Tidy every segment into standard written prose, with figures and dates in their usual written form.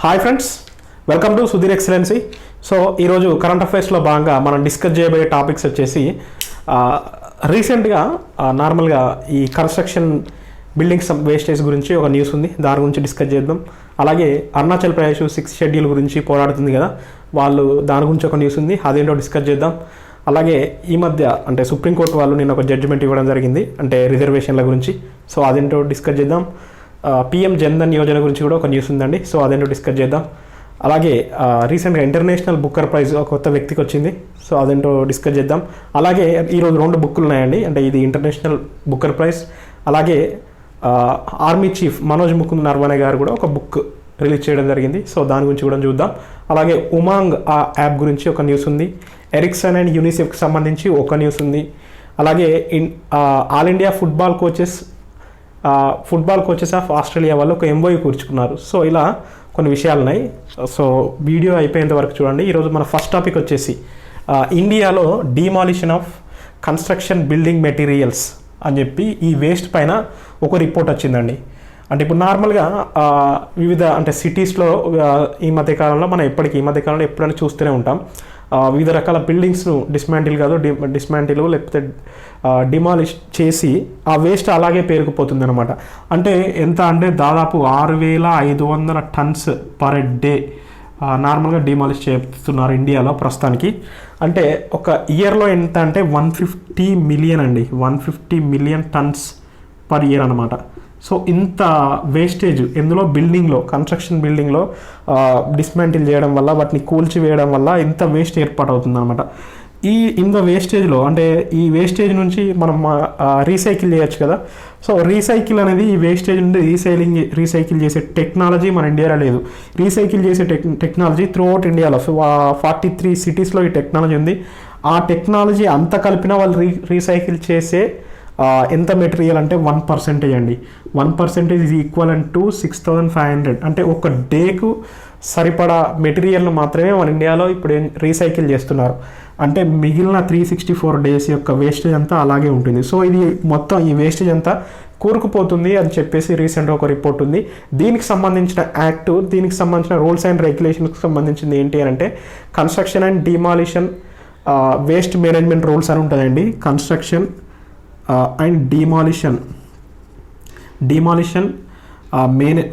Hi friends, welcome to Sudheer excellency. So ఈరోజు current అఫైర్స్లో భాగంగా మనం డిస్కస్ చేయబోయే టాపిక్స్ వచ్చేసి రీసెంట్గా నార్మల్గా ఈ కన్స్ట్రక్షన్ బిల్డింగ్స్ వేస్టేజ్ గురించి ఒక న్యూస్ ఉంది, దాని గురించి డిస్కస్ చేద్దాం. అలాగే అరుణాచల్ ప్రదేశ్ 6th షెడ్యూల్ గురించి పోరాడుతుంది కదా, వాళ్ళు దాని గురించి ఒక న్యూస్ ఉంది, అదేంటో డిస్కస్ చేద్దాం. అలాగే ఈ మధ్య అంటే సుప్రీంకోర్టు వాళ్ళు నిన్న ఒక జడ్జిమెంట్ ఇవ్వడం జరిగింది, అంటే రిజర్వేషన్ల గురించి. సో అదేంటో డిస్కస్ చేద్దాం. పిఎం జన్ధన్ యోజన గురించి కూడా ఒక న్యూస్ ఉందండి, సో అదేంటో డిస్కస్ చేద్దాం. అలాగే రీసెంట్గా ఇంటర్నేషనల్ బుక్కర్ ప్రైజ్ ఒక కొత్త వ్యక్తికి వచ్చింది, సో అదేంటో డిస్కస్ చేద్దాం. అలాగే ఈరోజు 2 బుక్కులు ఉన్నాయండి, అంటే ఇది ఇంటర్నేషనల్ బుక్కర్ ప్రైజ్. అలాగే ఆర్మీ చీఫ్ మనోజ్ ముకుంద్ నర్వనే గారు కూడా ఒక బుక్ రిలీజ్ చేయడం జరిగింది, సో దాని గురించి కూడా చూద్దాం. అలాగే ఉమాంగ్ యాప్ గురించి ఒక న్యూస్ ఉంది. ఎరిక్సన్ అండ్ యూనిసెఫ్కి సంబంధించి ఒక న్యూస్ ఉంది. అలాగే all India football coaches of Australia వాళ్ళు ఒక ఎంఓయూ కూర్చుకున్నారు. సో ఇలా కొన్ని విషయాలు ఉన్నాయి, సో వీడియో అయిపోయేంత వరకు చూడండి. ఈరోజు మన ఫస్ట్ టాపిక్ వచ్చేసి ఇండియాలో demolition of construction building materials అని చెప్పి ఈ వేస్ట్ పైన ఒక రిపోర్ట్ వచ్చిందండి. అంటే ఇప్పుడు నార్మల్గా వివిధ అంటే సిటీస్లో ఈ మధ్యకాలంలో మనం ఈ మధ్యకాలంలో ఎప్పుడైనా చూస్తూనే ఉంటాం, వివిధ రకాల బిల్డింగ్స్ను డిస్మాంటిల్ లేకపోతే డిమాలిష్ చేసి ఆ వేస్ట్ అలాగే పేరుకుపోతుంది అనమాట. అంటే ఎంత అంటే దాదాపు 6,500 టన్స్ పర్ డే నార్మల్గా డిమాలిష్ చేస్తున్నారు ఇండియాలో ప్రస్తుతానికి. అంటే ఒక ఇయర్లో ఎంత అంటే 150 మిలియన్ అండి, 150 మిలియన్ టన్స్ పర్ ఇయర్ అనమాట. సో ఇంత వేస్టేజ్ ఎందులో కన్స్ట్రక్షన్ బిల్డింగ్లో డిస్మాంటిల్ చేయడం వల్ల, వాటిని కూల్చివేయడం వల్ల ఇంత వేస్ట్ ఏర్పాటవుతుంది అనమాట. ఇంత వేస్టేజ్లో అంటే ఈ వేస్టేజ్ నుంచి మనం రీసైకిల్ చేయొచ్చు కదా. సో రీసైకిల్ అనేది ఈ వేస్టేజ్ నుండి రీసైకిల్ చేసే టెక్నాలజీ మన ఇండియాలో లేదు. రీసైకిల్ చేసే టెక్నాలజీ త్రూ అవుట్ ఇండియాలో 43 సిటీస్లో ఈ టెక్నాలజీ ఉంది. ఆ టెక్నాలజీ అంతా కలిపిన వాళ్ళు రీసైకిల్ చేసే ఎంత మెటీరియల్ అంటే 1% అండి. 1% ఈజ్ ఈక్వల్ టు 6,500. అంటే ఒక డేకు సరిపడా మెటీరియల్ను మాత్రమే మన ఇండియాలో ఇప్పుడు రీసైకిల్ చేస్తున్నారు. అంటే మిగిలిన 364 డేస్ యొక్క వేస్టేజ్ అంతా అలాగే ఉంటుంది. సో ఇది మొత్తం ఈ వేస్టేజ్ అంతా కూరుకుపోతుంది అని చెప్పేసి రీసెంట్గా ఒక రిపోర్ట్ ఉంది. దీనికి సంబంధించిన యాక్ట్, దీనికి సంబంధించిన రూల్స్ అండ్ రెగ్యులేషన్కి సంబంధించింది ఏంటి అంటే construction and demolition waste management rules అని ఉంటుందండి. Construction and demolition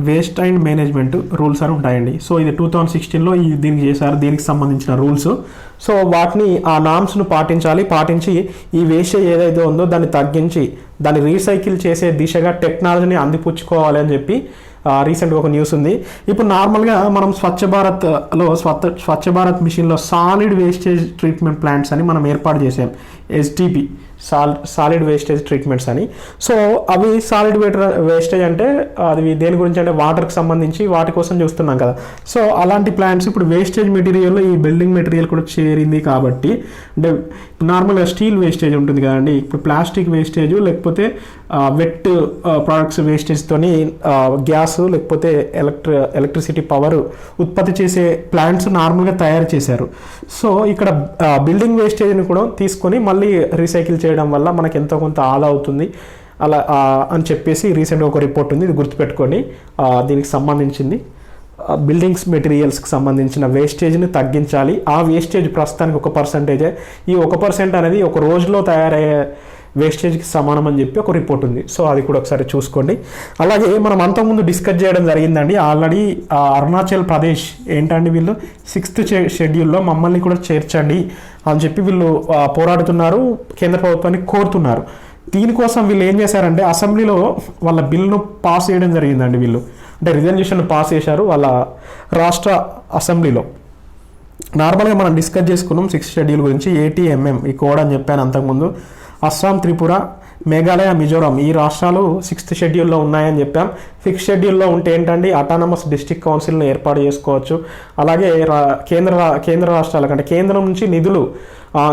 waste and management rules అని ఉంటాయండి. సో ఇది 2016లో దీనికి చేశారు, దీనికి సంబంధించిన రూల్స్. సో వాటిని ఆ నామ్స్ను పాటించి ఈ వేస్టేజ్ ఏదైతే ఉందో దాన్ని తగ్గించి దాన్ని రీసైకిల్ చేసే దిశగా టెక్నాలజీని అందిపుచ్చుకోవాలి అని చెప్పి రీసెంట్గా ఒక న్యూస్ ఉంది. ఇప్పుడు నార్మల్గా మనం స్వచ్ఛ భారత్ మిషన్లో సాలిడ్ వేస్టేజ్ ట్రీట్మెంట్ ప్లాంట్స్ అని మనం ఏర్పాటు చేసాం, ఎస్టీపీ సాలిడ్ వేస్టేజ్ ట్రీట్మెంట్స్ అని. సో అవి సాలిడ్ వేస్టేజ్ అంటే అది దేని గురించి అంటే వాటర్కి సంబంధించి వాటి కోసం చూస్తున్నాం కదా. సో అలాంటి ప్లాంట్స్ ఇప్పుడు వేస్టేజ్ మెటీరియల్లో ఈ బిల్డింగ్ మెటీరియల్ కూడా చేరింది కాబట్టి, అంటే నార్మల్గా స్టీల్ వేస్టేజ్ ఉంటుంది కదండి, ఇప్పుడు ప్లాస్టిక్ వేస్టేజ్ లేకపోతే వెట్ ప్రోడక్ట్స్ వేస్టేజ్తోని గ్యాస్ లేకపోతే ఎలక్ట్రిసిటీ పవర్ ఉత్పత్తి చేసే ప్లాంట్స్ నార్మల్గా తయారు చేశారు. సో ఇక్కడ బిల్డింగ్ వేస్టేజ్ని కూడా తీసుకొని మళ్ళీ రీసైకిల్ చేయడం వల్ల మనకి ఎంతో కొంత ఆదా అవుతుంది అలా అని చెప్పేసి రీసెంట్గా ఒక రిపోర్ట్ ఉంది, ఇది గుర్తుపెట్టుకొని దీనికి సంబంధించింది బిల్డింగ్స్ మెటీరియల్స్కి సంబంధించిన వేస్టేజ్ని తగ్గించాలి. ఆ వేస్టేజ్ ప్రస్తుతానికి 1%. ఈ 1% అనేది ఒక రోజులో తయారయ్యే వేస్టేజ్కి సమానం అని చెప్పి ఒక రిపోర్ట్ ఉంది. సో అది కూడా ఒకసారి చూసుకోండి. అలాగే మనం అంతకుముందు డిస్కస్ చేయడం జరిగిందండి ఆల్రెడీ అరుణాచల్ ప్రదేశ్ ఏంటండి, వీళ్ళు 6th షెడ్యూల్లో మమ్మల్ని కూడా చేర్చండి అని చెప్పి వీళ్ళు పోరాడుతున్నారు, కేంద్ర ప్రభుత్వాన్ని కోరుతున్నారు. దీనికోసం వీళ్ళు ఏం చేశారంటే అసెంబ్లీలో వాళ్ళ బిల్లును పాస్ చేయడం జరిగిందండి. వీళ్ళు అంటే రిజల్యూషన్ పాస్ చేశారు వాళ్ళ రాష్ట్ర అసెంబ్లీలో. నార్మల్గా మనం డిస్కస్ చేసుకున్నాం 6th షెడ్యూల్ గురించి, ATMM ఈ కోడ్ అని చెప్పాను అంతకుముందు. అస్సాం, త్రిపుర, మేఘాలయ, మిజోరాం ఈ రాష్ట్రాలు 6th షెడ్యూల్లో ఉన్నాయని చెప్పాం. 5th షెడ్యూల్లో ఉంటే ఏంటండి అటానమస్ డిస్ట్రిక్ట్ కౌన్సిల్ని ఏర్పాటు చేసుకోవచ్చు. అలాగే కేంద్ర రాష్ట్రాల కంటే కేంద్రం నుంచి నిధులు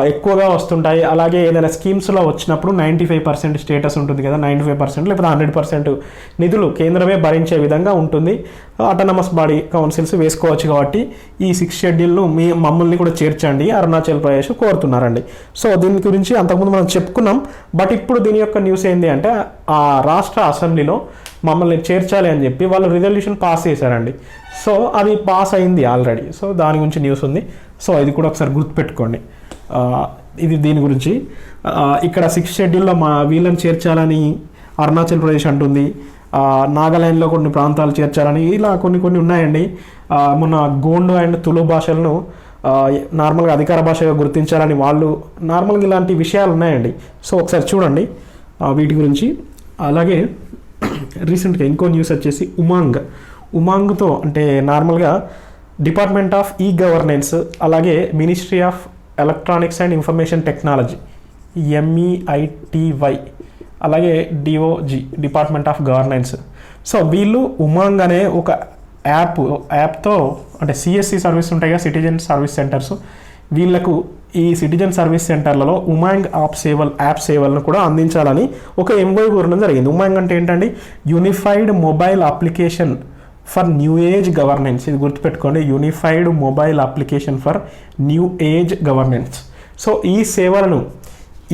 ఎక్కువగా వస్తుంటాయి. అలాగే ఏదైనా స్కీమ్స్లో వచ్చినప్పుడు 95% స్టేటస్ ఉంటుంది కదా, 95% లేకపోతే 100% నిధులు కేంద్రమే భరించే విధంగా ఉంటుంది. అటానమస్ బాడీ కౌన్సిల్స్ వేసుకోవచ్చు. కాబట్టి ఈ 6th షెడ్యూల్ను మమ్మల్ని కూడా చేర్చండి అరుణాచల్ ప్రదేశ్ కోరుతున్నారండి. సో దీని గురించి అంతకుముందు మనం చెప్పుకున్నాం. బట్ ఇప్పుడు దీని యొక్క న్యూస్ ఏంటి అంటే ఆ రాష్ట్ర అసెంబ్లీలో మమ్మల్ని చేర్చాలి అని చెప్పి వాళ్ళు రిజల్యూషన్ పాస్ చేశారండి. సో అది పాస్ అయింది ఆల్రెడీ. సో దాని గురించి న్యూస్ ఉంది. సో ఇది కూడా ఒకసారి గుర్తుపెట్టుకోండి. ఇది దీని గురించి. ఇక్కడ 6th షెడ్యూల్లో వీళ్ళని చేర్చాలని అరుణాచల్ ప్రదేశ్ అంటుంది. నాగాలాండ్లో కొన్ని ప్రాంతాలు చేర్చాలని ఇలా కొన్ని ఉన్నాయండి. మొన్న గోండు అండ్ తులు భాషలను నార్మల్గా అధికార భాషగా గుర్తించాలని వాళ్ళు నార్మల్గా ఇలాంటి విషయాలు ఉన్నాయండి. సో ఒకసారి చూడండి వీటి గురించి. అలాగే రీసెంట్గా ఇంకో న్యూస్ వచ్చేసి ఉమాంగ్తో అంటే నార్మల్గా డిపార్ట్మెంట్ ఆఫ్ ఈ గవర్నెన్స్, అలాగే ministry of electronics and information technology MEITY, అలాగే DOG department of governance. So వీళ్ళు ఉమాంగ్ అనే ఒక యాప్తో అంటే CSC సర్వీస్ ఉంటాయి కదా, సిటిజన్ సర్వీస్ సెంటర్స్, వీళ్లకు ఈ సిటిజన్ సర్వీస్ సెంటర్లలో ఉమాంగ్ యాప్ సేవలను కూడా అందించాలని ఒక MOU కోరడం జరిగింది. ఉమాంగ్ అంటే ఏంటండి? Unified mobile application for new age governance. ఇది గుర్తుపెట్టుకోండి, unified mobile application for new age governance. So ఈ సేవలను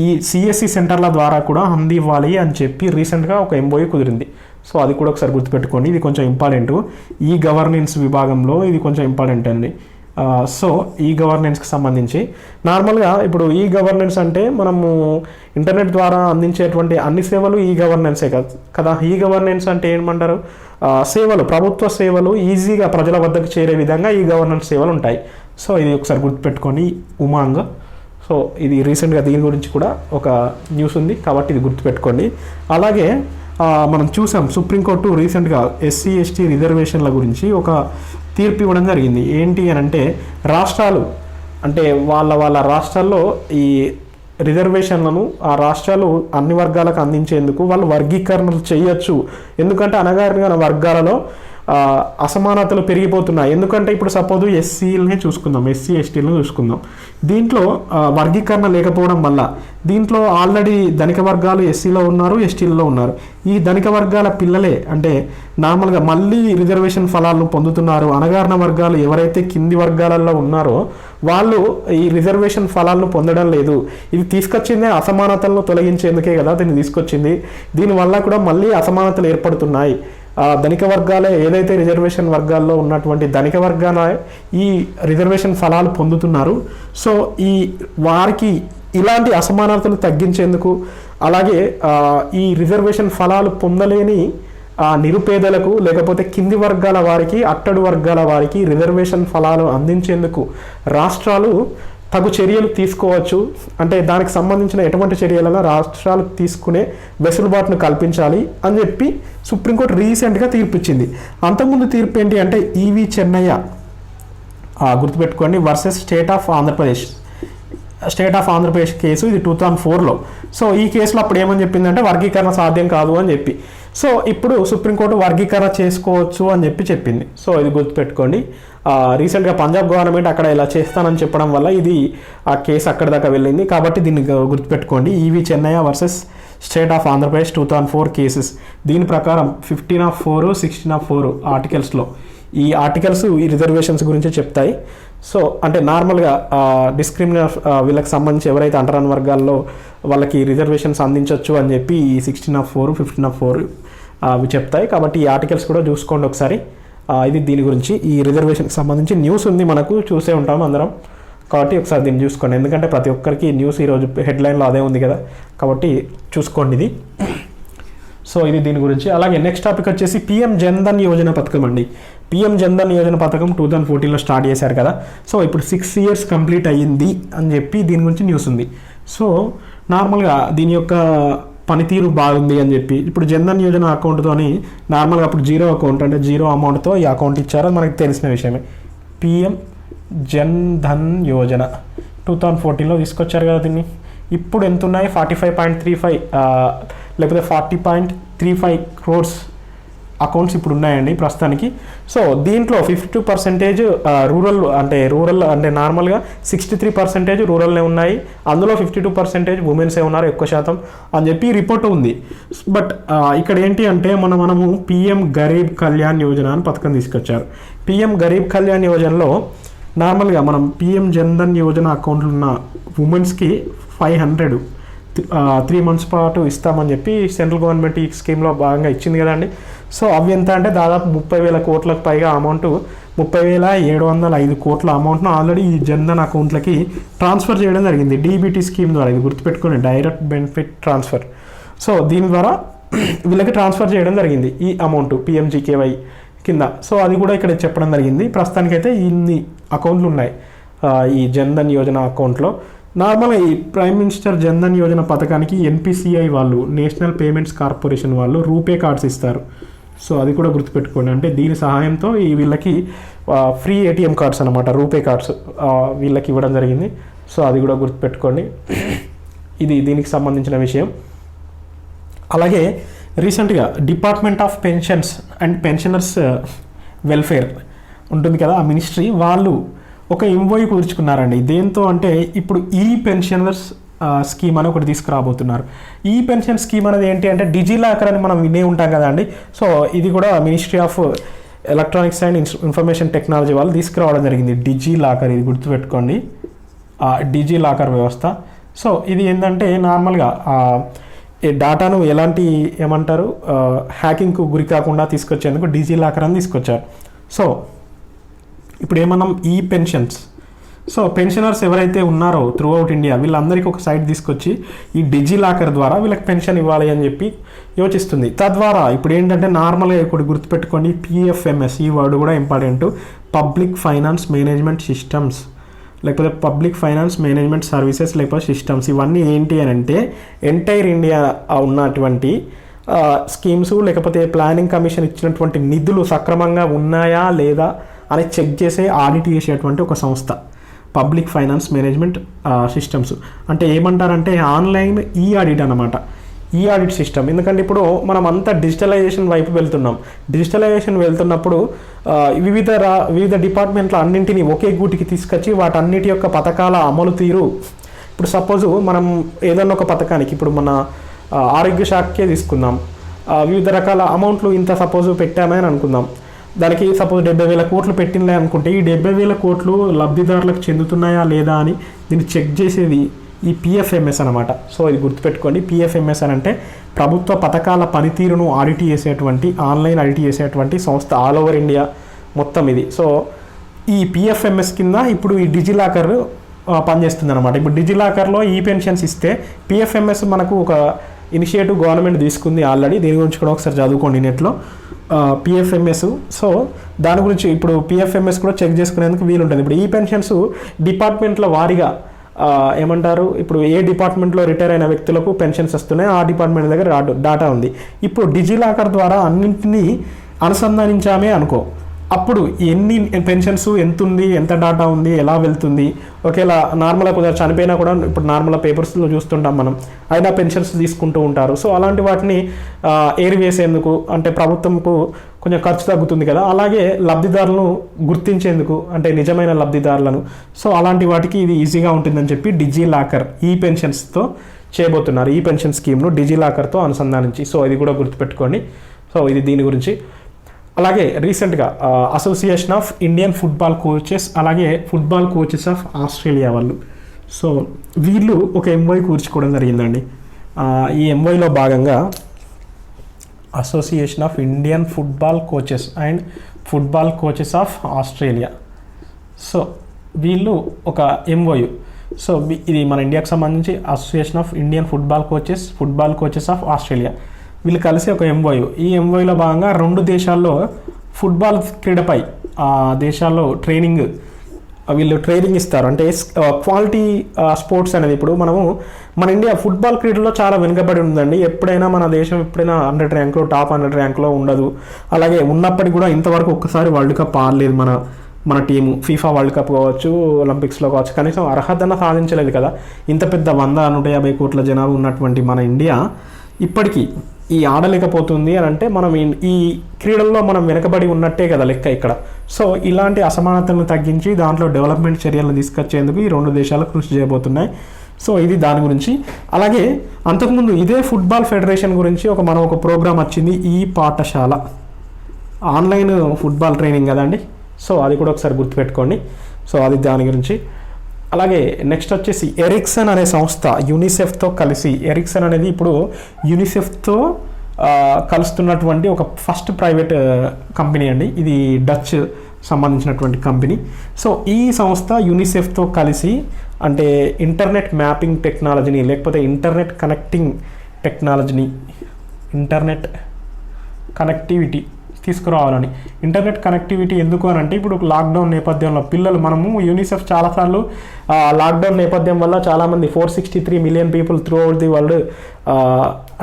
ఈ CSC సెంటర్ల ద్వారా కూడా అందివ్వాలి అని చెప్పి రీసెంట్గా ఒక MOU కుదిరింది. సో అది కూడా ఒకసారి గుర్తుపెట్టుకోండి. ఇది కొంచెం ఇంపార్టెంట్. ఈ గవర్నెన్స్ విభాగంలో ఇది కొంచెం ఇంపార్టెంట్ అండి. సో ఈ గవర్నెన్స్కి సంబంధించి నార్మల్గా ఇప్పుడు ఈ గవర్నెన్స్ అంటే మనము ఇంటర్నెట్ ద్వారా అందించేటువంటి అన్ని సేవలు ఈ గవర్నెన్సే కదా. ఈ గవర్నెన్స్ అంటే ఏమంటారు? సేవలు, ప్రభుత్వ సేవలు ఈజీగా ప్రజల వద్దకు చేరే విధంగా ఈ గవర్నెన్స్ సేవలు ఉంటాయి. సో ఇది ఒకసారి గుర్తుపెట్టుకోండి, ఉమాంగ్. సో ఇది రీసెంట్గా దీని గురించి కూడా ఒక న్యూస్ ఉంది కాబట్టి ఇది గుర్తుపెట్టుకోండి. అలాగే మనం చూసాం సుప్రీంకోర్టు రీసెంట్గా SC/ST రిజర్వేషన్ల గురించి ఒక తీర్పు ఇవ్వడం జరిగింది. ఏంటి అని అంటే రాష్ట్రాలు అంటే వాళ్ళ రాష్ట్రాల్లో ఈ రిజర్వేషన్లను ఆ రాష్ట్రాలు అన్ని వర్గాలకు అందించేందుకు వాళ్ళు వర్గీకరణలు చేయొచ్చు. ఎందుకంటే అణగారిన వర్గాలలో అసమానతలు పెరిగిపోతున్నాయి. ఎందుకంటే ఇప్పుడు సపోజ్ SCలనే చూసుకుందాం, SC/STలను చూసుకుందాం. దీంట్లో వర్గీకరణ లేకపోవడం వల్ల దీంట్లో ఆల్రెడీ ధనిక వర్గాలు SCలో ఉన్నారు, STలలో ఉన్నారు. ఈ ధనిక వర్గాల పిల్లలే అంటే నార్మల్గా మళ్ళీ రిజర్వేషన్ ఫలాలను పొందుతున్నారు. అణగారిన వర్గాలు ఎవరైతే కింది వర్గాలలో ఉన్నారో వాళ్ళు ఈ రిజర్వేషన్ ఫలాలను పొందడం లేదు. ఇది తీసుకొచ్చిందే అసమానతలను తొలగించేందుకే కదా దీన్ని తీసుకొచ్చింది. దీనివల్ల కూడా మళ్ళీ అసమానతలు ఏర్పడుతున్నాయి. ధనిక వర్గాలే ఏదైతే రిజర్వేషన్ వర్గాల్లో ఉన్నటువంటి ధనిక వర్గాల ఈ రిజర్వేషన్ ఫలాలు పొందుతున్నారు. సో ఈ వారికి ఇలాంటి అసమానతలు తగ్గించేందుకు, అలాగే ఈ రిజర్వేషన్ ఫలాలు పొందలేని నిరుపేదలకు లేకపోతే కింది వర్గాల వారికి, అట్టడు వర్గాల వారికి రిజర్వేషన్ ఫలాలు అందించేందుకు రాష్ట్రాలు తగు చర్యలు తీసుకోవచ్చు. అంటే దానికి సంబంధించిన ఎటువంటి చర్యలను రాష్ట్రాలు తీసుకునే వెసులుబాటును కల్పించాలి అని చెప్పి సుప్రీంకోర్టు రీసెంట్గా తీర్పు ఇచ్చింది. అంతకుముందు తీర్పు ఏంటి అంటే EV చెన్నయ్య గుర్తుపెట్టుకోండి versus state of Andhra Pradesh case. ఇది 2004లో. సో ఈ కేసులో అప్పుడు ఏమని చెప్పిందంటే వర్గీకరణ సాధ్యం కాదు అని చెప్పి. సో ఇప్పుడు సుప్రీంకోర్టు వర్గీకరణ చేసుకోవచ్చు అని చెప్పింది. సో ఇది గుర్తుపెట్టుకోండి. రీసెంట్గా పంజాబ్ గవర్నమెంట్ అక్కడ ఇలా చేస్తానని చెప్పడం వల్ల ఇది ఆ కేసు అక్కడి దాకా వెళ్ళింది. కాబట్టి దీన్ని గుర్తుపెట్టుకోండి. EV Chennaiah versus state of Andhra Pradesh 2004 cases. దీని ప్రకారం 15(4), 16(4) ఆర్టికల్స్లో ఈ ఆర్టికల్స్ ఈ రిజర్వేషన్స్ గురించి చెప్తాయి. సో అంటే నార్మల్గా డిస్క్రిమినేట్ వీళ్ళకి సంబంధించి ఎవరైతే అంటరాని వర్గాల్లో వాళ్ళకి రిజర్వేషన్స్ అందించవచ్చు అని చెప్పి ఈ 16(4), 15(4) అవి చెప్తాయి. కాబట్టి ఈ ఆర్టికల్స్ కూడా చూసుకోండి ఒకసారి. ఇది దీని గురించి ఈ రిజర్వేషన్కి సంబంధించి న్యూస్ ఉంది, మనకు చూసే ఉంటాం అందరం. కాబట్టి ఒకసారి దీన్ని చూసుకోండి. ఎందుకంటే ప్రతి ఒక్కరికి న్యూస్ ఈరోజు హెడ్లైన్లో అదే ఉంది కదా, కాబట్టి చూసుకోండి ఇది. సో ఇది దీని గురించి. అలాగే నెక్స్ట్ టాపిక్ వచ్చేసి PM జన్ధన్ యోజన పథకం అండి. PM జన్ధన్ యోజన పథకం 2014లో స్టార్ట్ చేశారు కదా. సో ఇప్పుడు 6 years కంప్లీట్ అయ్యింది అని చెప్పి దీని గురించి న్యూస్ ఉంది. సో నార్మల్గా దీని యొక్క పనితీరు బాగుంది అని చెప్పి ఇప్పుడు జన్ధన్ యోజన అకౌంట్తోని నార్మల్గా అప్పుడు జీరో అకౌంట్ అంటే జీరో అమౌంట్తో ఈ అకౌంట్ ఇచ్చారో మనకి తెలిసిన విషయమే. PM జన్ధన్ యోజన 2014లో తీసుకొచ్చారు కదా దీన్ని. ఇప్పుడు ఎంత ఉన్నాయి? 45.35 లేకపోతే 40.35 crores అకౌంట్స్ ఇప్పుడు ఉన్నాయండి ప్రస్తుతానికి. సో దీంట్లో 52% రూరల్ అంటే నార్మల్గా 63% రూరల్నే ఉన్నాయి. అందులో 52% ఉమెన్సే ఉన్నారు ఎక్కువ శాతం అని చెప్పి రిపోర్ట్ ఉంది. బట్ ఇక్కడ ఏంటి అంటే మనము PM గరీబ్ కళ్యాణ్ యోజన అని పథకం తీసుకొచ్చారు. PM గరీబ్ కళ్యాణ్ యోజనలో నార్మల్గా మనం PM జన్ధన్ యోజన అకౌంట్లు ఉన్న ఉమెన్స్కి 500 3 months పాటు ఇస్తామని చెప్పి సెంట్రల్ గవర్నమెంట్ ఈ స్కీమ్లో భాగంగా ఇచ్చింది కదండి. సో అవి ఎంత అంటే దాదాపు 30,000 కోట్లకు పైగా అమౌంట్, 30,705 కోట్ల అమౌంట్ను ఆల్రెడీ ఈ జన్ధన్ అకౌంట్లకి ట్రాన్స్ఫర్ చేయడం జరిగింది డీబీటీ స్కీమ్ ద్వారా. ఇది గుర్తుపెట్టుకోండి, డైరెక్ట్ బెనిఫిట్ ట్రాన్స్ఫర్. సో దీని ద్వారా వీళ్ళకి ట్రాన్స్ఫర్ చేయడం జరిగింది ఈ అమౌంట్ పిఎంజీకేవై కింద. సో అది కూడా ఇక్కడ చెప్పడం జరిగింది. ప్రస్తుతానికైతే ఇన్ని అకౌంట్లు ఉన్నాయి ఈ జన్ధన్ యోజన అకౌంట్లో. నార్మల్గా ఈ ప్రైమ్ మినిస్టర్ జన్ధన్ యోజన పథకానికి ఎన్పిసిఐ వాళ్ళు, నేషనల్ పేమెంట్స్ కార్పొరేషన్ వాళ్ళు రూపే కార్డ్స్ ఇస్తారు. సో అది కూడా గుర్తుపెట్టుకోండి. అంటే దీని సహాయంతో ఈ వీళ్ళకి ఫ్రీ ఏటీఎం కార్డ్స్ అనమాట, రూపే కార్డ్స్ వీళ్ళకి ఇవ్వడం జరిగింది. సో అది కూడా గుర్తుపెట్టుకోండి. ఇది దీనికి సంబంధించిన విషయం. అలాగే రీసెంట్గా department of pensions and pensioners welfare ఉంటుంది కదా, ఆ మినిస్ట్రీ వాళ్ళు ఒక ఎంఓయూ కుదుర్చుకున్నారండి. దేంతో అంటే ఇప్పుడు ఈ పెన్షనర్స్ స్కీమ్ అని ఒకటి తీసుకురాబోతున్నారు. ఈ పెన్షన్ స్కీమ్ అనేది ఏంటి అంటే డిజిలాకర్ అని మనం వినే ఉంటాం కదా అండి. సో ఇది కూడా ministry of electronics and information technology వాళ్ళు తీసుకురావడం జరిగింది డిజిలాకర్. ఇది గుర్తుపెట్టుకోండి, డిజిలాకర్ వ్యవస్థ. సో ఇది ఏంటంటే నార్మల్గా డేటాను ఎలాంటి ఏమంటారు హ్యాకింగ్కు గురి కాకుండా తీసుకొచ్చేందుకు డిజిలాకర్ అని తీసుకొచ్చారు. సో ఇప్పుడు ఏమన్నాం, ఈ పెన్షన్స్. సో పెన్షనర్స్ ఎవరైతే ఉన్నారో త్రూ అవుట్ ఇండియా వీళ్ళందరికీ ఒక సైట్ తీసుకొచ్చి ఈ డిజిలాకర్ ద్వారా వీళ్ళకి పెన్షన్ ఇవ్వాలి అని చెప్పి యోచిస్తుంది. తద్వారా ఇప్పుడు ఏంటంటే నార్మల్గా ఇప్పుడు గుర్తుపెట్టుకోండి, పిఎఫ్ఎంఎస్ ఈ వర్డ్ కూడా important, public finance management systems, లేకపోతే పబ్లిక్ ఫైనాన్స్ మేనేజ్మెంట్ సర్వీసెస్, లేకపోతే సిస్టమ్స్. ఇవన్నీ ఏంటి అని అంటే ఎంటైర్ ఇండియా ఉన్నటువంటి స్కీమ్స్, లేకపోతే ప్లానింగ్ కమిషన్ ఇచ్చినటువంటి నిధులు సక్రమంగా ఉన్నాయా లేదా అని చెక్ చేసే, ఆడిట్ చేసేటువంటి ఒక సంస్థ పబ్లిక్ ఫైనాన్స్ మేనేజ్మెంట్ సిస్టమ్స్. అంటే ఏమంటారంటే ఆన్లైన్ ఈ ఆడిట్ అనమాట, ఈ ఆడిట్ సిస్టమ్. ఎందుకంటే ఇప్పుడు మనం అంతా డిజిటలైజేషన్ వైపు వెళ్తున్నాం. డిజిటలైజేషన్ వెళ్తున్నప్పుడు వివిధ డిపార్ట్మెంట్ల అన్నింటినీ ఒకే గూటికి తీసుకొచ్చి వాటన్నిటి యొక్క పథకాల అమలు తీరు, ఇప్పుడు సపోజ్ మనం ఏదన్నా ఒక పథకానికి ఇప్పుడు మన ఆరోగ్య శాఖకే తీసుకుందాం, వివిధ రకాల అమౌంట్లు ఇంత సపోజ్ పెట్టామని అనుకుందాం. దానికి సపోజ్ 70,000 కోట్లు పెట్టినలే అనుకుంటే ఈ 70,000 కోట్లు లబ్ధిదారులకు చెందుతున్నాయా లేదా అని దీన్ని చెక్ చేసేది ఈ పిఎఫ్ఎంఎస్ అనమాట. సో ఇది గుర్తుపెట్టుకోండి, పిఎఫ్ఎంఎస్ అని అంటే ప్రభుత్వ పథకాల పనితీరును ఆడిట్ చేసేటువంటి, ఆన్లైన్ ఆడిట్ చేసేటువంటి సంస్థ ఆల్ ఓవర్ ఇండియా మొత్తం ఇది. సో ఈ పిఎఫ్ఎంఎస్ కింద ఇప్పుడు ఈ డిజిలాకర్ పనిచేస్తుంది అనమాట. ఇప్పుడు డిజిలాకర్లో ఈ పెన్షన్స్ ఇస్తే పిఎఫ్ఎంఎస్ మనకు ఒక ఇనిషియేటివ్ గవర్నమెంట్ తీసుకుంది ఆల్రెడీ. దీని గురించి కూడా ఒకసారి చదువుకోండి నెట్లో, పిఎఫ్ఎంఎస్. సో దాని గురించి ఇప్పుడు పిఎఫ్ఎంఎస్ కూడా చెక్ చేసుకునేందుకు వీలుంటుంది. ఇప్పుడు ఈ పెన్షన్స్ డిపార్ట్మెంట్ల వారీగా ఏమంటారు, ఇప్పుడు ఏ డిపార్ట్మెంట్లో రిటైర్ అయిన వ్యక్తులకు పెన్షన్స్ వస్తున్నాయి ఆ డిపార్ట్మెంట్ దగ్గర డాటా ఉంది. ఇప్పుడు డిజిలాకర్ ద్వారా అన్నింటినీ అనుసంధానించామే అనుకో, అప్పుడు ఎన్ని పెన్షన్స్ ఎంత ఉంది, ఎంత డాటా ఉంది, ఎలా వెళ్తుంది, ఒకేలా నార్మల్గా కొంచెం చనిపోయినా కూడా ఇప్పుడు నార్మల్గా పేపర్స్లో చూస్తుంటాం మనం, అయినా పెన్షన్స్ తీసుకుంటూ ఉంటారు. సో అలాంటి వాటిని ఏరివేసేందుకు అంటే ప్రభుత్వంకు కొంచెం ఖర్చు తగ్గుతుంది కదా, అలాగే లబ్ధిదారులను గుర్తించేందుకు అంటే నిజమైన లబ్ధిదారులను, సో అలాంటి వాటికి ఇది ఈజీగా ఉంటుందని చెప్పి డిజిలాకర్ ఈ పెన్షన్స్తో చేయబోతున్నారు. ఈ పెన్షన్ స్కీమ్ను డిజిలాకర్తో అనుసంధానించి. సో ఇది కూడా గుర్తుపెట్టుకోండి. సో ఇది దీని గురించి. అలాగే రీసెంట్గా association of Indian football coaches, అలాగే ఫుట్బాల్ కోచెస్ ఆఫ్ ఆస్ట్రేలియా వాళ్ళు, సో వీళ్ళు ఒక ఎంఓయూ కూర్చుకోవడం జరిగిందండి. ఈ ఎంఓయూలో భాగంగా association of Indian football coaches and football coaches of Australia, so వీళ్ళు ఒక ఎంఓయూ. సో ఇది మన ఇండియాకు సంబంధించి association of Indian football coaches of Australia వీళ్ళు కలిసి ఒక ఎంఓయూ. ఈ ఎంఓయూలో భాగంగా 2 దేశాల్లో ఫుట్బాల్ క్రీడపై దేశాల్లో వీళ్ళు ట్రైనింగ్ ఇస్తారు. అంటే క్వాలిటీ స్పోర్ట్స్ అనేది ఇప్పుడు మన ఇండియా ఫుట్బాల్ క్రీడలో చాలా వెనుకబడి ఉందండి. ఎప్పుడైనా మన దేశం ఎప్పుడైనా 100 ర్యాంక్లో టాప్ 100 ర్యాంక్లో ఉండదు. అలాగే ఉన్నప్పటికీ కూడా ఇంతవరకు ఒక్కసారి వరల్డ్ కప్ ఆడలేదు మన టీము. ఫీఫా వరల్డ్ కప్ కావచ్చు, ఒలింపిక్స్లో కావచ్చు, కనీసం అర్హతన సాధించలేదు కదా. ఇంత పెద్ద 100-150 కోట్ల జనాభా ఉన్నటువంటి మన ఇండియా ఇప్పటికీ ఈ ఆడలేకపోతుంది అని అంటే మనం ఈ క్రీడల్లో మనం వెనకబడి ఉన్నట్టే కదా లెక్క ఇక్కడ. సో ఇలాంటి అసమానతలను తగ్గించి దాంట్లో డెవలప్మెంట్ చర్యలను తీసుకొచ్చేందుకు ఈ 2 దేశాలు కృషి చేయబోతున్నాయి. సో ఇది దాని గురించి. అలాగే అంతకుముందు ఇదే ఫుట్బాల్ ఫెడరేషన్ గురించి ఒక ప్రోగ్రామ్ వచ్చింది, ఈ పాఠశాల ఆన్లైన్ ఫుట్బాల్ ట్రైనింగ్ కదండి. సో అది కూడా ఒకసారి గుర్తుపెట్టుకోండి. సో అది దాని గురించి. అలాగే నెక్స్ట్ వచ్చేసి ఎరిక్సన్ అనే సంస్థ యూనిసెఫ్తో కలిసి, ఎరిక్సన్ అనేది ఇప్పుడు యూనిసెఫ్తో కలుస్తున్నటువంటి ఒక ఫస్ట్ ప్రైవేట్ కంపెనీ అండి. ఇది డచ్ సంబంధించినటువంటి కంపెనీ. సో ఈ సంస్థ యూనిసెఫ్తో కలిసి అంటే ఇంటర్నెట్ మ్యాపింగ్ టెక్నాలజీని లేకపోతే ఇంటర్నెట్ కనెక్టివిటీ తీసుకురావాలని. ఇంటర్నెట్ కనెక్టివిటీ ఎందుకు అని అంటే ఇప్పుడు లాక్డౌన్ నేపథ్యంలో పిల్లలు మనము యూనిసెఫ్ చాలాసార్లు లాక్డౌన్ నేపథ్యం వల్ల చాలామంది 463 million people through out the world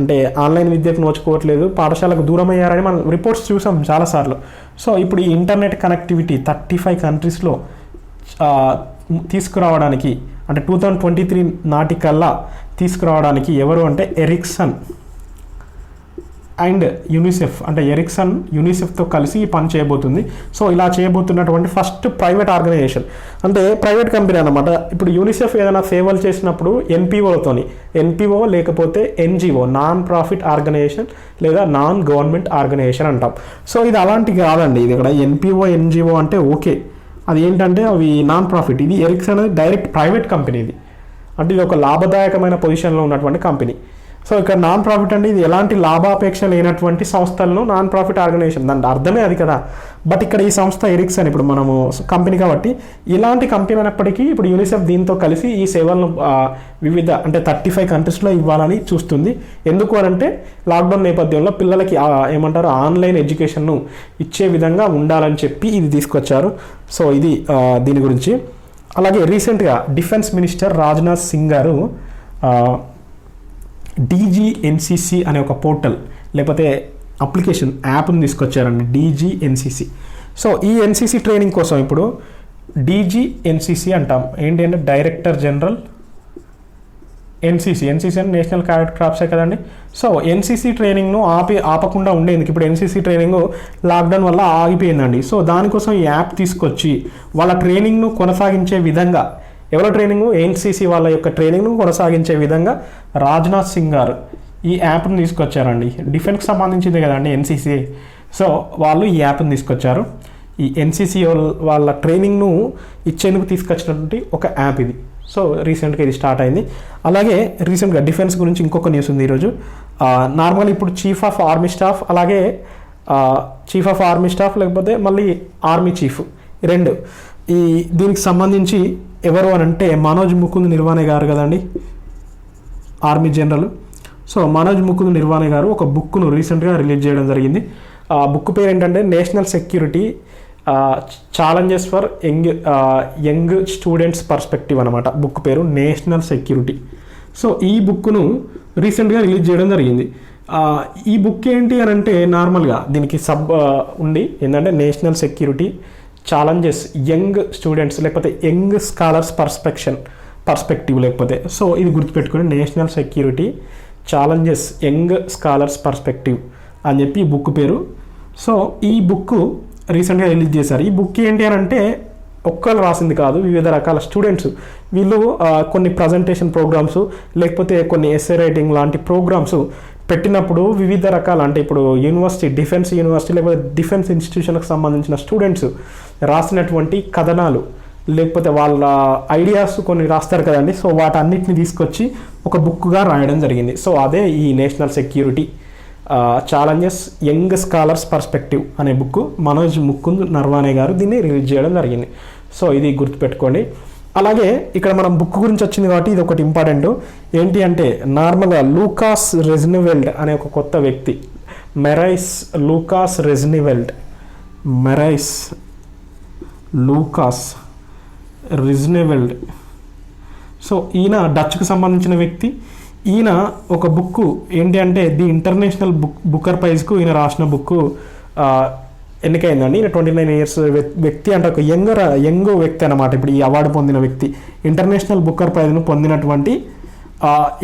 అంటే ఆన్లైన్ విద్యకు నోచుకోవట్లేదు, పాఠశాలకు దూరం అయ్యారని మనం రిపోర్ట్స్ చూసాం చాలాసార్లు. సో ఇప్పుడు ఈ ఇంటర్నెట్ కనెక్టివిటీ 35 కంట్రీస్లో తీసుకురావడానికి అంటే 2023 నాటికల్లా తీసుకురావడానికి ఎవరు అంటే ఎరిక్సన్ అండ్ యూనిసెఫ్ అంటే ఎరిక్సన్ యూనిసెఫ్తో కలిసి ఈ పని చేయబోతుంది. సో ఇలా చేయబోతున్నటువంటి ఫస్ట్ ప్రైవేట్ ఆర్గనైజేషన్ అంటే ప్రైవేట్ కంపెనీ అనమాట. ఇప్పుడు యూనిసెఫ్ ఏదైనా సేవలు చేసినప్పుడు ఎన్పిఓ లేకపోతే ఎన్జిఓ, నాన్ ప్రాఫిట్ ఆర్గనైజేషన్ లేదా నాన్ గవర్నమెంట్ ఆర్గనైజేషన్ అంటాం. సో ఇది అలాంటి కాదండి. ఇది ఇక్కడ ఎన్పిఓ ఎన్జిఓ అంటే ఓకే, అది ఏంటంటే అవి నాన్ ప్రాఫిట్. ఇది ఎరిక్సన్ అనేది డైరెక్ట్ ప్రైవేట్ కంపెనీ. ఇది అంటే ఇది ఒక లాభదాయకమైన పొజిషన్లో ఉన్నటువంటి కంపెనీ. సో ఇక్కడ నాన్ ప్రాఫిట్ అంటే ఇది ఎలాంటి లాభాపేక్ష లేనటువంటి సంస్థలను నాన్ ప్రాఫిట్ ఆర్గనైజేషన్, దాని అర్థమే అది కదా. బట్ ఇక్కడ ఈ సంస్థ ఎరిక్సన్ ఇప్పుడు మనము కంపెనీ కాబట్టి ఇలాంటి కంపెనీ అయినప్పటికీ ఇప్పుడు యూనిసెఫ్ దీంతో కలిసి ఈ సేవలను వివిధ అంటే 35 కంట్రీస్లో ఇవ్వాలని చూస్తుంది. ఎందుకు అంటే లాక్డౌన్ నేపథ్యంలో పిల్లలకి ఏమంటారు ఆన్లైన్ ఎడ్యుకేషన్ను ఇచ్చే విధంగా ఉండాలని చెప్పి ఇది తీసుకొచ్చారు. సో ఇది దీని గురించి. అలాగే రీసెంట్గా డిఫెన్స్ మినిస్టర్ రాజ్నాథ్ సింగ్ గారు DGNCC అనే ఒక పోర్టల్ లేకపోతే అప్లికేషన్ యాప్ని తీసుకొచ్చారండి, DGNCC. సో ఈ ఎన్సీసీ ట్రైనింగ్ కోసం ఇప్పుడు DGNCC అంటాం. ఏంటి అంటే డైరెక్టర్ జనరల్ ఎన్సీసీ అంటే నేషనల్ క్యాడెట్ క్రాప్సే కదండి. సో ఎన్సీసీ ట్రైనింగ్ను ఆపకుండా ఉండేందుకు ఇప్పుడు ఎన్సీసీ ట్రైనింగ్ లాక్డౌన్ వల్ల ఆగిపోయిందండి. సో దానికోసం ఈ యాప్ తీసుకొచ్చి వాళ్ళ ట్రైనింగ్ను కొనసాగించే విధంగా ఎవరో ట్రైనింగ్ ఎన్సీసీ వాళ్ళ యొక్క ట్రైనింగ్ను కొనసాగించే విధంగా రాజ్నాథ్ సింగ్ గారు ఈ యాప్ను తీసుకొచ్చారండి. డిఫెన్స్కి సంబంధించింది కదండి ఎన్సీసీ. సో వాళ్ళు ఈ యాప్ని తీసుకొచ్చారు. ఈ ఎన్సీసీ వాళ్ళ ట్రైనింగ్ను ఇచ్చేందుకు తీసుకొచ్చినటువంటి ఒక యాప్ ఇది. సో రీసెంట్గా ఇది స్టార్ట్ అయింది. అలాగే రీసెంట్గా డిఫెన్స్ గురించి ఇంకొక న్యూస్ ఉంది ఈరోజు. నార్మల్ ఇప్పుడు చీఫ్ ఆఫ్ ఆర్మీ స్టాఫ్ అలాగే చీఫ్ ఆఫ్ ఆర్మీ స్టాఫ్ లేకపోతే మళ్ళీ ఆర్మీ చీఫ్ రెండు దీనికి సంబంధించి ఎవరు అని అంటే మనోజ్ ముకుంద్ నిర్వాణే గారు కదండి, army general. So Manoj Mukund Nirvane గారు ఒక బుక్ను రీసెంట్గా రిలీజ్ చేయడం జరిగింది. ఆ బుక్ పేరు ఏంటంటే national security challenges for young students perspective అనమాట. బుక్ పేరు నేషనల్ సెక్యూరిటీ. సో ఈ బుక్ను రీసెంట్గా రిలీజ్ చేయడం జరిగింది. ఈ బుక్ ఏంటి అని అంటే నార్మల్గా దీనికి ఉంది ఏంటంటే national security challenges young students లేకపోతే యంగ్ స్కాలర్స్ పర్స్పెక్టివ్ లేకపోతే. సో ఇది గుర్తుపెట్టుకొని national security challenges young scholars perspective అని చెప్పి ఈ బుక్ పేరు. సో ఈ బుక్ రీసెంట్గా రిలీజ్ చేశారు. ఈ బుక్ ఏంటి అని అంటే ఒక్కరు రాసింది కాదు, వివిధ రకాల స్టూడెంట్స్ వీళ్ళు కొన్ని ప్రజెంటేషన్ ప్రోగ్రామ్స్ లేకపోతే కొన్ని ఎస్సే రైటింగ్ లాంటి ప్రోగ్రామ్స్ పెట్టినప్పుడు వివిధ రకాల అంటే ఇప్పుడు డిఫెన్స్ యూనివర్సిటీ లేకపోతే డిఫెన్స్ ఇన్స్టిట్యూషన్కి సంబంధించిన స్టూడెంట్స్ రాసినటువంటి కథనాలు లేకపోతే వాళ్ళ ఐడియాస్ కొన్ని రాస్తారు కదండి. సో వాటన్నిటిని తీసుకొచ్చి ఒక బుక్గా రాయడం జరిగింది. సో అదే ఈ national security challenges young scholars perspective అనే బుక్ మనోజ్ ముకుంద్ నర్వానే గారు దీన్ని రిలీజ్ చేయడం జరిగింది. సో ఇది గుర్తుపెట్టుకోండి. అలాగే ఇక్కడ మనం బుక్ గురించి వచ్చింది కాబట్టి ఇది ఒకటి ఇంపార్టెంట్. ఏంటి అంటే నార్మల్గా లూకాస్ రెజ్నివెల్డ్ అనే ఒక కొత్త వ్యక్తి, మెరైస్ లూకాస్ రెజ్నివెల్డ్. సో ఈయన డచ్కు సంబంధించిన వ్యక్తి. ఈయన ఒక బుక్ ఏంటి అంటే ది ఇంటర్నేషనల్ బుకర్ ప్రైజ్కు ఈయన రాసిన బుక్ ఎన్నికైందండి. ఈయన 29 ఇయర్స్ వ్యక్తి అంటే ఒక యంగ్ వ్యక్తి అనమాట. ఇప్పుడు ఈ అవార్డు పొందిన వ్యక్తి ఇంటర్నేషనల్ బుకర్ ప్రైజ్ను పొందినటువంటి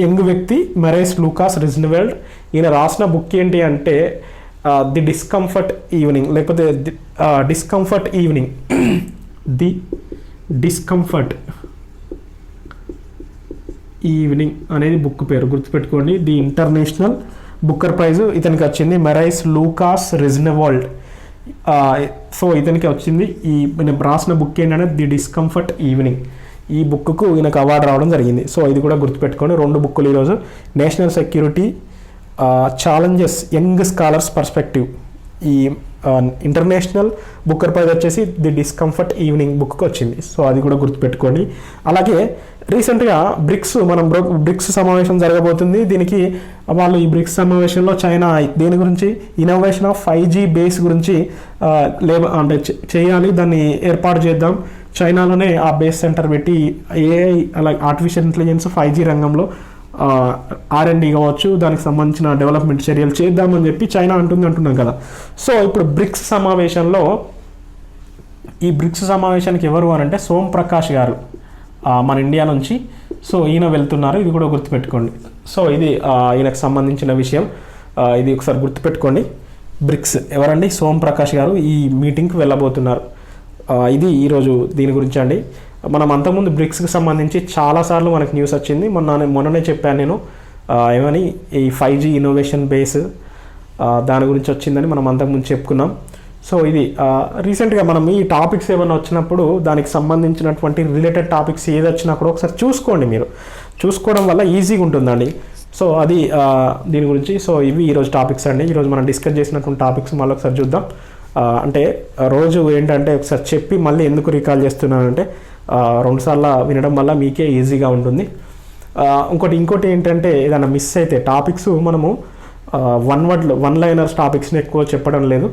యంగ్ వ్యక్తి మెరైస్ లూకాస్ రెజ్నివెల్డ్. ఈయన రాసిన బుక్ ఏంటి అంటే ది డిస్కంఫర్ట్ ఈవినింగ్ లేకపోతే డిస్కంఫర్ట్ ఈవినింగ్ అనేది బుక్ పేరు గుర్తుపెట్టుకోండి. ది ఇంటర్నేషనల్ బుకర్ ప్రైజ్ ఇతనికి వచ్చింది, మెరైస్ లూకాస్ రెజ్నివెల్డ్. సో ఇతనికి వచ్చింది. ఈయన రాసిన బుక్ ఏంటంటే ది డిస్కంఫర్ట్ ఈవినింగ్. ఈ బుక్కు ఈయనకు అవార్డు రావడం జరిగింది. సో ఇది కూడా గుర్తుపెట్టుకోండి. 2 బుక్కులు ఈరోజు national security challenges young scholars perspective. ఈ ఇంటర్నేషనల్ బుక్కర్ ప్రైజ్ వచ్చేసి ది డిస్కంఫర్ట్ ఈవినింగ్ బుక్కి వచ్చింది. సో అది కూడా గుర్తుపెట్టుకోండి. అలాగే రీసెంట్గా బ్రిక్స్ సమావేశం జరగబోతుంది. దీనికి వాళ్ళు ఈ బ్రిక్స్ సమావేశంలో చైనా దేని గురించి ఇన్నోవేషన్ ఆఫ్ 5G బేస్ గురించి అంటే చేయాలి, దాన్ని ఏర్పాటు చేద్దాం, చైనాలోనే ఆ బేస్ సెంటర్ పెట్టి AI అలాగే ఆర్టిఫిషియల్ ఇంటెలిజెన్స్ 5G రంగంలో R&D కావచ్చు, దానికి సంబంధించిన డెవలప్మెంట్ చర్యలు చేద్దామని చెప్పి చైనా అంటున్నాం కదా. సో ఇప్పుడు ఈ బ్రిక్స్ సమావేశానికి ఎవరు అని అంటే సోమ్ ప్రకాష్ గారు మన ఇండియా నుంచి. సో ఈయన వెళ్తున్నారు, ఇది కూడా గుర్తుపెట్టుకోండి. సో ఇది ఈయనకు సంబంధించిన విషయం, ఇది ఒకసారి గుర్తుపెట్టుకోండి. బ్రిక్స్ ఎవరండి? సోమ్ ప్రకాష్ గారు ఈ మీటింగ్కి వెళ్ళబోతున్నారు. ఇది ఈరోజు దీని గురించి అండి. మనం అంతకుముందు బ్రిక్స్కి సంబంధించి చాలాసార్లు మనకు న్యూస్ వచ్చింది. మొన్ననే చెప్పాను నేను, ఏమని ఈ 5G ఇన్నోవేషన్ బేస్ దాని గురించి వచ్చిందని మనం అంతకుముందు చెప్పుకున్నాం. సో ఇది రీసెంట్గా మనం ఈ టాపిక్స్ ఏమైనా వచ్చినప్పుడు దానికి సంబంధించినటువంటి రిలేటెడ్ టాపిక్స్ ఏది వచ్చినా కూడా ఒకసారి చూసుకోండి. మీరు చూసుకోవడం వల్ల ఈజీగా ఉంటుందండి. సో అది దీని గురించి. సో ఇవి ఈరోజు టాపిక్స్ అండి. ఈరోజు మనం డిస్కస్ చేసినటువంటి టాపిక్స్ మళ్ళీ ఒకసారి చూద్దాం. అంటే రోజు ఏంటంటే ఒకసారి చెప్పి మళ్ళీ ఎందుకు రీకాల్ చేస్తున్నానంటే 2 సార్లు వినడం వల్ల మీకే ఈజీగా ఉంటుంది. ఇంకోటి ఏంటంటే ఏదైనా మిస్ అయితే టాపిక్స్ మనము వన్ లైనర్స్ టాపిక్స్ని ఎక్కువ చెప్పడం లేదు.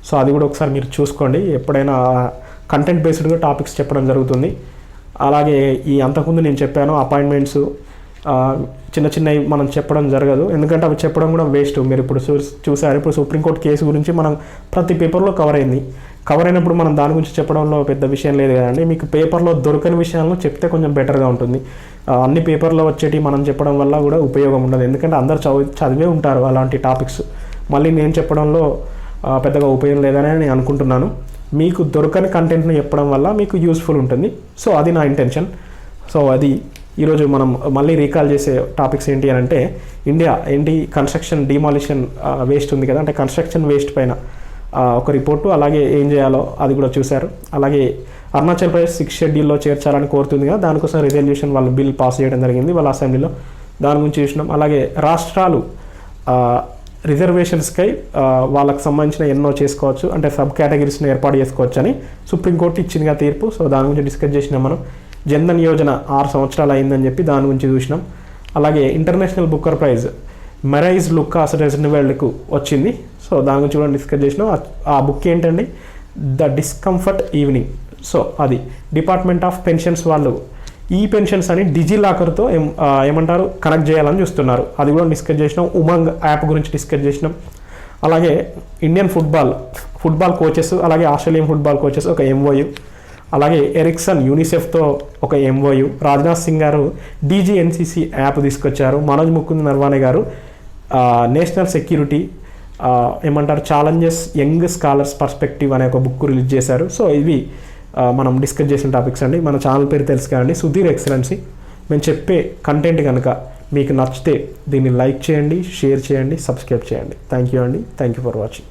సో అది కూడా ఒకసారి మీరు చూసుకోండి. ఎప్పుడైనా కంటెంట్ బేస్డ్గా టాపిక్స్ చెప్పడం జరుగుతుంది. అలాగే ఈ అంతకుముందు నేను చెప్పాను అపాయింట్మెంట్స్ చిన్నవి మనం చెప్పడం జరగదు, ఎందుకంటే అవి చెప్పడం కూడా వేస్ట్. మీరు ఇప్పుడు చూసారు, ఇప్పుడు సుప్రీంకోర్టు కేసు గురించి మనం ప్రతి పేపర్లో కవర్ అయినప్పుడు మనం దాని గురించి చెప్పడంలో పెద్ద విషయం లేదు కదండి. మీకు పేపర్లో దొరకని విషయాలను చెప్తే కొంచెం బెటర్గా ఉంటుంది. అన్ని పేపర్లో వచ్చేటి మనం చెప్పడం వల్ల కూడా ఉపయోగం ఉండదు, ఎందుకంటే అందరు చదివే ఉంటారు అలాంటి టాపిక్స్. మళ్ళీ నేను చెప్పడంలో పెద్దగా ఉపయోగం లేదని నేను అనుకుంటున్నాను. మీకు దొరకని కంటెంట్ని చెప్పడం వల్ల మీకు యూస్ఫుల్ ఉంటుంది. సో అది నా ఇంటెన్షన్. సో అది ఈరోజు మనం మళ్ళీ రీకాల్ చేసే టాపిక్స్ ఏంటి అని అంటే, ఇండియా కన్స్ట్రక్షన్ డిమాలిషన్ వేస్ట్ ఉంది కదా, అంటే కన్స్ట్రక్షన్ వేస్ట్ పైన ఒక రిపోర్టు, అలాగే ఏం చేయాలో అది కూడా చూశారు. అలాగే అరుణాచల్ ప్రదేశ్ 6th షెడ్యూల్లో చేర్చాలని కోరుతుంది కదా, దానికోసం రిజల్యూషన్ వాళ్ళు బిల్ పాస్ చేయడం జరిగింది వాళ్ళ అసెంబ్లీలో, దాని గురించి చూసినాం. అలాగే రాష్ట్రాలు రిజర్వేషన్స్కై వాళ్ళకి సంబంధించిన ఎన్నో చేసుకోవచ్చు, అంటే సబ్ కేటగిరీస్ని ఏర్పాటు చేసుకోవచ్చు అని సుప్రీంకోర్టు ఇచ్చిందిగా తీర్పు. సో దాని గురించి డిస్కస్ చేసినాం మనం. జన్ధన్ యోజన 6 సంవత్సరాలు అయిందని చెప్పి దాని గురించి చూసినాం. అలాగే ఇంటర్నేషనల్ బుక్కర్ ప్రైజ్ మెరైజ్ లుకాస్ రెజ్నివెల్డ్కు వచ్చింది. సో దాని గురించి కూడా డిస్కస్ చేసినాం. ఆ బుక్ ఏంటండి? The discomfort evening. సో అది డిపార్ట్మెంట్ ఆఫ్ పెన్షన్స్ వాళ్ళు ఈ పెన్షన్స్ అని డిజిలాకర్తో ఏమంటారు కనెక్ట్ చేయాలని చూస్తున్నారు, అది కూడా డిస్కస్ చేసినాం. ఉమంగ్ యాప్ గురించి డిస్కస్ చేసినాం. అలాగే ఇండియన్ ఫుట్బాల్ కోచెస్, అలాగే ఆస్ట్రేలియన్ ఫుట్బాల్ కోచెస్ ఒక MOU, అలాగే ఎరిక్సన్ యూనిసెఫ్తో ఒక MOU, రాజ్నాథ్ సింగ్ గారు DGNCC యాప్ తీసుకొచ్చారు, మనోజ్ ముకుంద్ నర్వానే గారు national security challenges young scholars perspective అనే ఒక బుక్ రిలీజ్ చేశారు. సో ఇవి మనం డిస్కస్ చేసిన టాపిక్స్ అండి. మన ఛానల్ పేరు తెలుసు కదండి, సుధీర్ ఎక్సలెన్సీ. మేము చెప్పే కంటెంట్ కనుక మీకు నచ్చితే దీన్ని లైక్ చేయండి, షేర్ చేయండి, సబ్స్క్రైబ్ చేయండి. థ్యాంక్ యూ అండి. Thank you for watching.